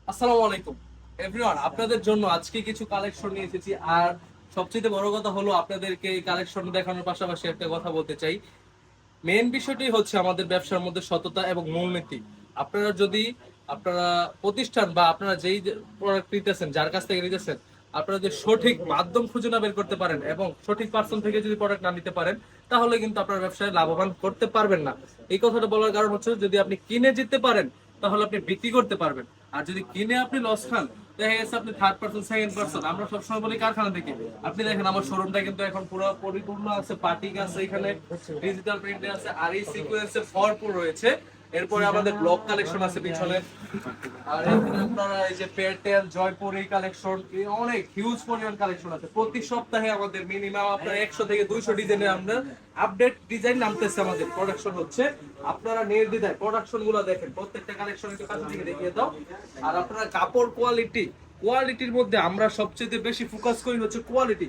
আসসালামু আলাইকুম এভরিওয়ান, আপনাদের জন্য আজকে কিছু কালেকশন নিয়ে এসেছি। আর সবচেয়ে বড় কথা হলো আপনাদেরকে এই কালেকশন দেখানোর পাশাপাশি একটা কথা বলতে চাই। মেন বিষয়টি হচ্ছে আমাদের ব্যবসার মধ্যে সততা এবং মূলনীতি। আপনারা যদি আপনারা প্রতিষ্ঠান বা আপনারা যেই প্রোডাক্ট নিতেছেন, যার কাছ থেকে নিতেছেন, আপনারা যদি সঠিক মাধ্যম খুঁজে না বের করতে পারেন এবং সঠিক পার্সন থেকে যদি প্রোডাক্ট না নিতে পারেন, তাহলে কিন্তু আপনার ব্যবসায় লাভবান করতে পারবেন না। এই কথাটা বলার কারণ হচ্ছে, যদি আপনি কিনে জিততে পারেন তাহলে আপনি বিক্রি করতে পারবেন। আর যদি কিনে আপনি লস খান, দেখা গেছে আপনি থার্ড পার্সন, সেকেন্ড পার্সন। আমরা সবসময় বলি কারখানা থেকে। আপনি দেখেন আমার শোরুমটা কিন্তু এখন পুরো পরিপূর্ণ আছে, পার্টিক আছে, এখানে ডিজিটাল প্রিন্টে আছে, আর এই সিকোয়েন্সে ভরপুর রয়েছে। এরপরে আমাদের ব্লক কালেকশন আছে পিছনে। আর এখানে আপনারা এই যে পেটেল, জয়পুর, এই কালেকশন, অনেক হিউজ পরিমাণ কালেকশন আছে। প্রতি সপ্তাহে আমাদের মিনিমাম আপনার 100 থেকে 200 ডিজাইনের আমরা আপডেট ডিজাইন নামতেছে, আমাদের প্রোডাকশন হচ্ছে। আপনারা নির্দ্বিধায় প্রোডাকশন গুলো দেখেন, প্রত্যেকটা কালেকশন একটু কাছে থেকে দেখিয়ে দাও। আর আপনারা কাপড় কোয়ালিটির মধ্যে আমরা সবচেয়ে বেশি ফোকাস করি হচ্ছে কোয়ালিটি।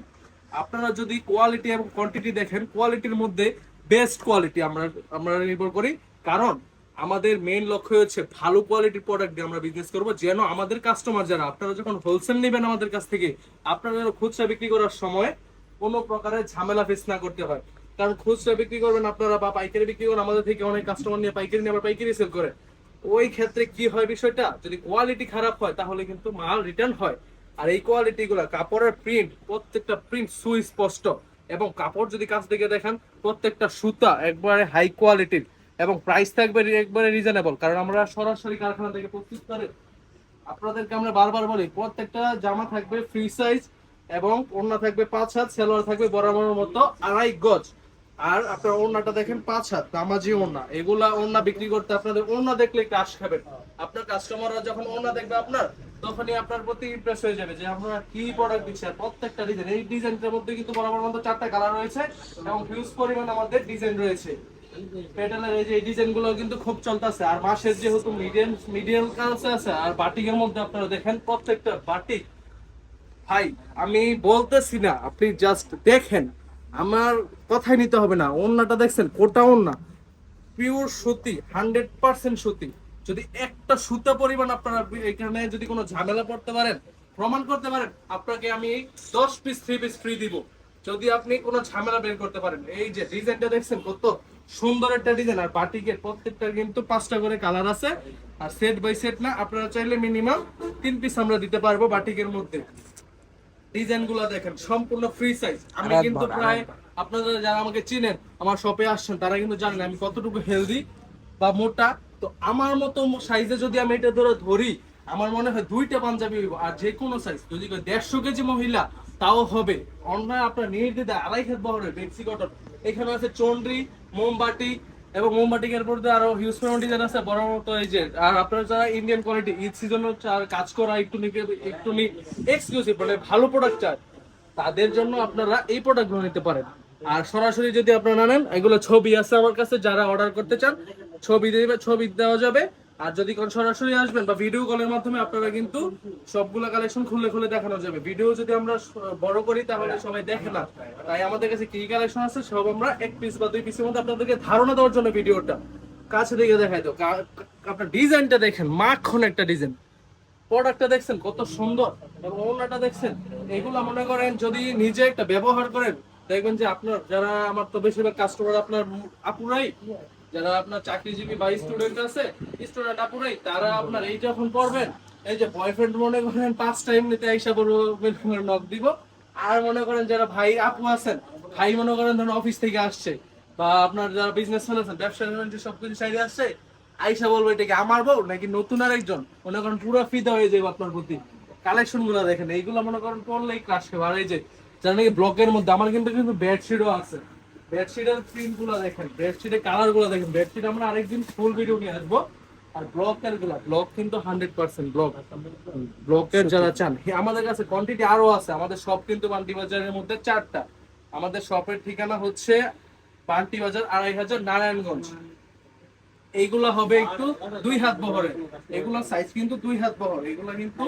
আপনারা যদি কোয়ালিটি এবং কোয়ান্টিটি দেখেন, কোয়ালিটির মধ্যে বেস্ট কোয়ালিটি আমরা আমরা নির্ভর করি। কারণ আমাদের মেইন লক্ষ্য হচ্ছে ভালো কোয়ালিটির প্রোডাক্ট দিয়ে আমরা বিজনেস করব, যেন আমাদের কাস্টমার যারা, আপনারা যখন হোলসেল নেবেন আমাদের কাছ থেকে, আপনারা খুচরা বিক্রি করার সময় কোনো প্রকারের ঝামেলা ফেস না করতে হয়। কারণ খুচরা বিক্রি করবেন আপনারা বা পাইকারি বিক্রি করেন, আমাদের থেকে অনেক কাস্টমার নিয়ে পাইকারি নিয়ে আবার পাইকারি সেল করে। ওই ক্ষেত্রে কি হয় বিষয়টা, যদি কোয়ালিটি খারাপ হয় তাহলে কিন্তু মাল রিটার্ন হয়। আর এই কোয়ালিটি গুলা, কাপড়ের প্রিন্ট, প্রত্যেকটা প্রিন্ট সুস্পষ্ট। এবং কাপড় যদি কাছ থেকে দেখেন, প্রত্যেকটা সুতা একবারে হাই কোয়ালিটির। এবং প্রাইস থাকবে একবারে রিজনেবল, কারণ আমরা সরাসরি কারখানা থেকে প্রস্তুত করে। আপনাদেরকে আমরা বারবার বলি, প্রত্যেকটা জামা থাকবে ফ্রি সাইজ এবং ওড়না থাকবে 5 হাত, সালোয়ার থাকবে বরাবর মতো 2.5 গজ। আর আপনার ওড়নাটা দেখেন 5 হাত দামাজি ওড়না। এগুলা ওড়না বিক্রি করতে আপনাদের ওড়না দেখলে ক্রাশ খাবেন। আপনার কাস্টমাররা যখন ওড়না দেখবে আপনার, তখনই আপনার প্রতি ইমপ্রেস হয়ে যাবে যে আমরা কি প্রোডাক্ট দিচ্ছি। আর প্রত্যেকটা ডিজাইন, এই ডিজাইনটার মধ্যে কিন্তু বরাবর মতো 4টা কালার রয়েছে এবং হিউজ পরিমাণ আমাদের ডিজাইন রয়েছে। প্যাটেলের এই যে এই ডিজাইন গুলো কিন্তু খুব চলতেছে। আর মাসের যেহেতু মিডিয়াম কালসে আছে, আর বাটিকের মধ্যে আপনারা দেখেন প্রত্যেকটা বাটিক, ভাই আমি বলতেছি না, আপনি জাস্ট দেখেন, আমার কথাই নিতে হবে না। ওন্নাটা দেখছেন, কোটা ওন্না, পিওর সুতি, 100% সুতি। যদি একটা সুতা পরিমাণ আপনারা এখানে যদি কোনো ঝামেলা পড়তে পারেন, প্রমাণ করতে পারেন, আপনাকে আমি 10 পিস 3 পিস ফ্রি দিব। যদি আপনি কোনো ঝামেলা বের করতে পারেন। এই যে ডিজাইনটা দেখছেন, কত সুন্দর একটা ডিজাইন। আর বাটিকের প্রত্যেকটা কিন্তু 5টা করে কালার আছে। আর সেট বাই সেট না, আপনারা চাইলে মিনিমাম 3 পিস আমরা দিতে পারবো বাটিকের মধ্যে। ডিজাইন গুলা দেখেন, সম্পূর্ণ ফ্রি সাইজ। আমি কিন্তু প্রায়, আপনারা যারা আমাকে চিনেন, আমার শপে আসছেন, তারা কিন্তু জানেন আমি কতটুকু হেলদি বা মোটা। তো আমার মতো সাইজে যদি আমি এটা ধরি, আমার মনে হয় 2টা পাঞ্জাবি হইব। আর যে কোনো সাইজ, যদি 150 কেজি মহিলা, তাও হবে। অন্যায় আপনার নির্দ্বিধায় 2.5 হাত বহরের বেক্সি কটন। এখানে আছে চন্ডি, মোমবাটি, এবং মোমবাটিকের মধ্যে আরো হিউজ পরিমাণ ডিজাইন আছে বড় মতো। এই যে, আর আপনারা যারা ইন্ডিয়ান কোয়ালিটি, ঈদ সিজন কাজ করা একটু এক্সক্লুসিভ, মানে ভালো প্রোডাক্ট চায়, তাদের জন্য আপনারা এই প্রোডাক্টগুলো নিতে পারেন। আর সরাসরি যদি আপনারা নেন, এগুলো ছবি আছে আমার কাছে, যারা অর্ডার করতে চান ছবি দেওয়া যাবে। আর যদি কোন সরাসরি আসবেন বা ভিডিও কলের মাধ্যমে, আপনারা কিন্তু সবগুলা কালেকশন খুলে খুলে দেখানো যাবে। ভিডিও যদি আমরা বড় করি তাহলে সবাই দেখে না, তাই আমাদের কাছে কি কালেকশন আছে সব আমরা 1 পিস বা 2 পিসের মধ্যে আপনাদেরকে ধারণা দেওয়ার জন্য ভিডিওটা কাছে থেকে দেখাই দাও। আপনার ডিজাইনটা দেখেন, মাখন একটা ডিজাইন। প্রোডাক্টটা দেখছেন কত সুন্দর, এবং ওড়নাটা দেখছেন। এগুলো মনে করেন যদি নিজে একটা ব্যবহার করেন, দেখবেন যে আপনার, যারা আমার তো বেশিরভাগ কাস্টমার আপনার আপুরাই, যারা আপনার চাকরিজীবী বা স্টুডেন্ট আছে, স্টুডেন্ট আপুরাই, তারা আপনার এই যখন পড়বেন, এই যে বয়ফ্রেন্ড মনে করেন 5টা এমনিতে আইসা বলবো, নক দিব। আর মনে করেন যারা ভাই আপু আছেন, ভাই মনে করেন ধরুন অফিস থেকে আসছে, বা আপনার যারা বিজনেস ফেলেছেন, ব্যবসা সবকিছু সাইডে আসছে, আইসা বলবো এটা কি আমার বউ নাকি নতুন আর একজন, মনে করেন পুরো ফিদা হয়ে যাবে আপনার প্রতি। কালেকশন গুলো দেখেন, এইগুলো মনে করেন করলেই ক্রাশ খাবে। আর এই যে যারা নাকি ব্লকের মধ্যে, আমার কিন্তু কিন্তু বেডশিটও আছে। বেডশিটের প্রিন্ট গুলো দেখেন, বেডশিটের কালার গুলো দেখেন। বেডশিট আমরা আরেকদিন ফুল ভিডিও নিয়ে আসবো। আর ব্লকের গুলা, ব্লক কিন্তু 100% ব্লক। ব্লকের যারা চান, আমাদের কাছে কোয়ান্টিটি আরো আছে। আমাদের শপ কিন্তু বান্টি বাজারের মধ্যে 4টা। আমাদের শপের ঠিকানা হচ্ছে বান্টি বাজার 2.5 হাজার, নারায়ণগঞ্জ। এইগুলা হবে একটু 2 হাত বহরের। এগুলা সাইজ কিন্তু 2 হাত বহর। এগুলা কিন্তু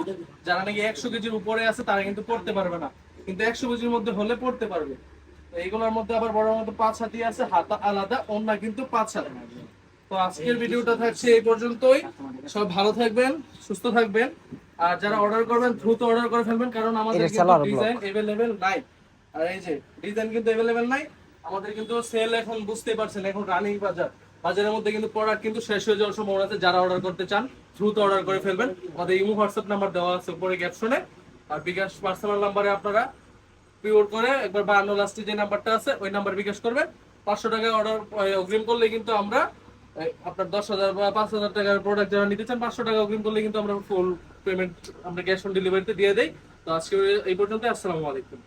যারা নাকি 100 কেজির উপরে আছে, তারা কিন্তু পড়তে পারবে না, কিন্তু 100 কেজির মধ্যে হলে পড়তে পারবে। তো এইগুলোর মধ্যে আবার বড় মতো 5 হাতি আছে, হাত আলাদা, ওন্না কিন্তু 5 হাত। তো আজকের ভিডিওটা থাকছে এই পর্যন্তই। সব ভালো থাকবেন, সুস্থ থাকবেন। আর যারা অর্ডার করবেন দ্রুত অর্ডার করে ফেলবেন, কারণ আমাদের এটা কিন্তু সেলার ব্লক। ডিজাইন अवेलेबल নাই। আর এই যে ডিজাইন কিন্তু अवेलेबल নাই, আমাদের কিন্তু সেল এখন বুঝতেই পারছেন, এখন রানিং বাজার, বাজারের মধ্যে কিন্তু প্রোডাক্ট কিন্তু শেষ হয়ে যাওয়ার সম্ভাবনা আছে। যারা অর্ডার করতে চান দ্রুত অর্ডার করে ফেলবেন। আমাদের ইমো হোয়াটসঅ্যাপ নাম্বার দেওয়া আছে উপরে ক্যাপশনে, আর বিকাশ পার্সোনাল নাম্বারে আপনারা পিওর করে একবার 52 লাস্টে যে নাম্বারটা আছে ওই নাম্বার বিকাশ করবেন। 500 টাকা অর্ডার অগ্রিম করলে কিন্তু আমরা আপনার 10,000 বা 5,000 টাকার প্রোডাক্ট যারা নিতে চান 500 টাকা অগ্রিম করলে কিন্তু আমরা ফুল পেমেন্ট আমরা ক্যাশ অন ডেলিভারিতে দিয়ে দেই। তো আজকে এই পর্যন্ত, আসসালামু আলাইকুম।